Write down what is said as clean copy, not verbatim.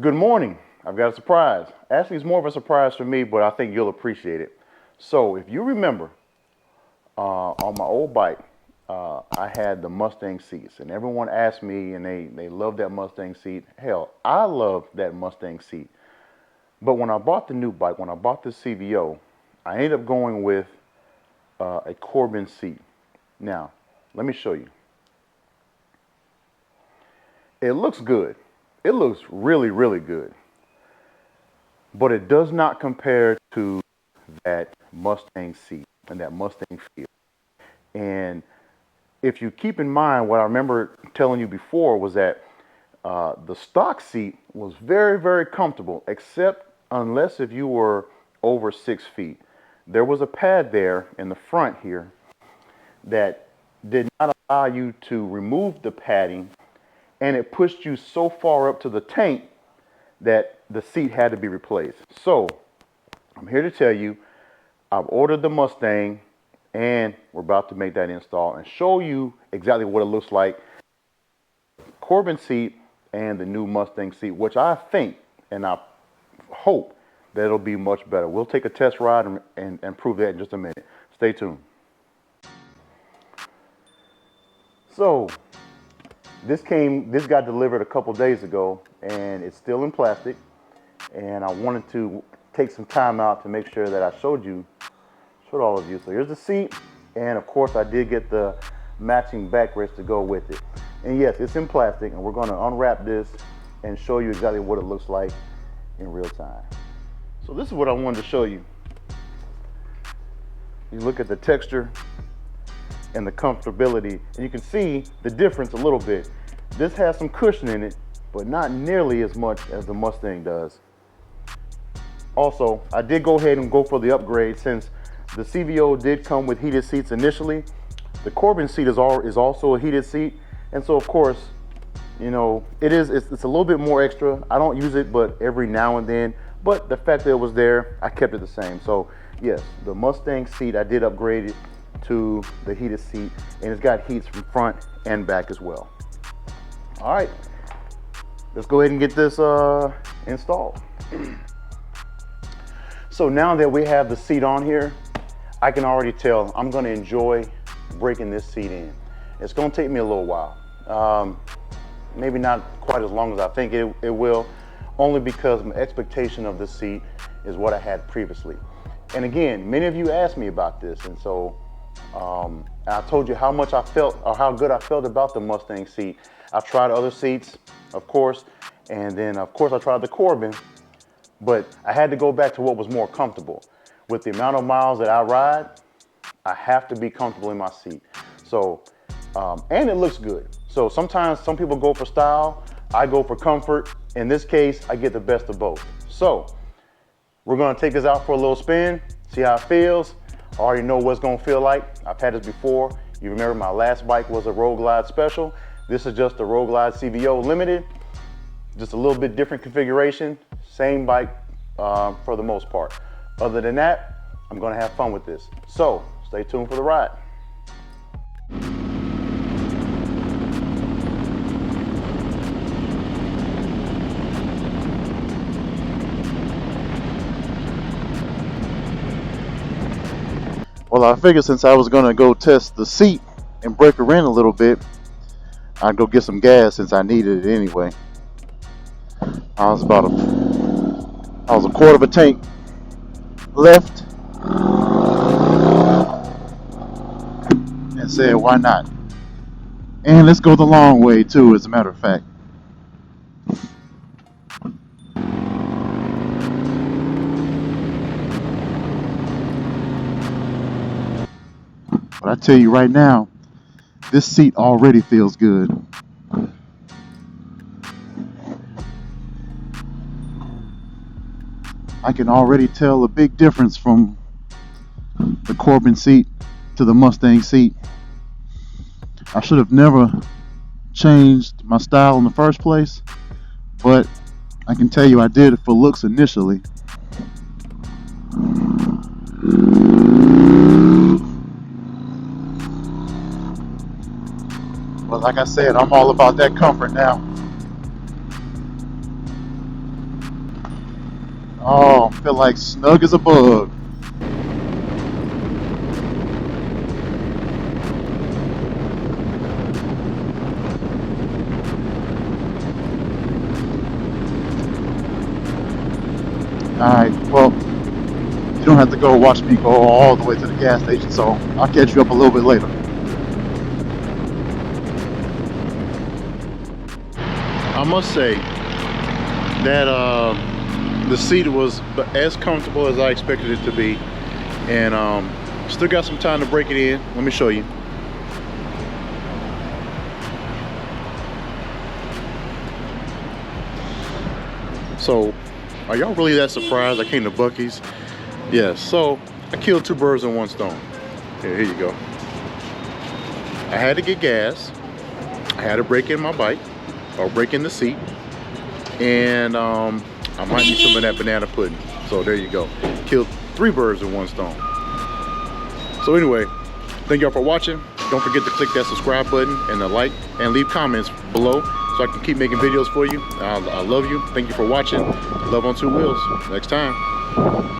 Good morning. I've got a surprise. Actually, it's more of a surprise for me, but I think you'll appreciate it. So, if you remember, on my old bike, I had the Mustang seats, and everyone asked me, and they love that Mustang seat. Hell, I love that Mustang seat. But when I bought the new bike, when I bought the CVO, I ended up going with a Corbin seat. Now, let me show you. It looks good. It looks really, really good. But it does not compare to that Mustang seat and that Mustang feel. And if you keep in mind what I remember telling you before was that the stock seat was very, very comfortable, except unless if you were over 6 feet. There was a pad there in the front here that did not allow you to remove the padding, and it pushed you so far up to the tank that the seat had to be replaced. So I'm here to tell you, I've ordered the Mustang, and we're about to make that install and show you exactly what it looks like. Corbin seat and the new Mustang seat, which I think and I hope that it'll be much better. We'll take a test ride and prove that in just a minute. Stay tuned. So this got delivered a couple days ago, and it's still in plastic. And I wanted to take some time out to make sure that I showed all of you. So here's the seat, and of course I did get the matching backrest to go with it. And yes, it's in plastic, and we're going to unwrap this and show you exactly what it looks like in real time. So this is what I wanted to show you. You look at the texture and the comfortability, and you can see the difference a little bit. This has some cushion in it, but not nearly as much as the Mustang does. Also, I did go ahead and go for the upgrade since the CVO did come with heated seats initially. The Corbin seat is also a heated seat, and so of course, you know, it's a little bit more extra. I don't use it but every now and then, but the fact that it was there, I kept it the same. So yes, the Mustang seat, I did upgrade it to the heated seat, and it's got heats from front and back as well. All right, let's go ahead and get this installed. So now that we have the seat on here, I can already tell I'm going to enjoy breaking this seat in. It's going to take me a little while. Maybe not quite as long as I think it will, only because my expectation of the seat is what I had previously. And again, many of you asked me about this, and so I told you how much I felt, or how good I felt about the Mustang seat. I've tried other seats, of course, and then of course I tried the Corbin, but I had to go back to what was more comfortable. With the amount of miles that I ride, I have to be comfortable in my seat. So, and it looks good. So sometimes some people go for style, I go for comfort. In this case, I get the best of both. So we're gonna take this out for a little spin, see how it feels. I already know what it's gonna feel like. I've had this before. You remember my last bike was a Road Glide Special. This is just a Road Glide CVO Limited. Just a little bit different configuration, same bike for the most part. Other than that, I'm gonna have fun with this. So stay tuned for the ride. Well, I figured since I was gonna go test the seat and break her in a little bit, I'd go get some gas since I needed it anyway. I was a quarter of a tank left, and said, why not? And let's go the long way too, as a matter of fact. But I tell you right now, this seat already feels good. I can already tell a big difference from the Corbin seat to the Mustang seat. I should have never changed my style in the first place, but I can tell you I did it for looks initially. But like I said, I'm all about that comfort now. Oh, feel like snug as a bug. Alright, well, you don't have to go watch me go all the way to the gas station, so I'll catch you up a little bit later. I must say that the seat was as comfortable as I expected it to be, and still got some time to break it in. Let me show you. So, are y'all really that surprised I came to Buc-ee's? Yeah, so I killed two birds with one stone. Here you go. I had to get gas. I had to break in my bike, or break in the seat, and I might need some of that banana pudding. So there you go. Killed three birds with one stone. So anyway, thank y'all for watching. Don't forget to click that subscribe button and the like, and leave comments below so I can keep making videos for you. I love you. Thank you for watching. Love on two wheels. Next time.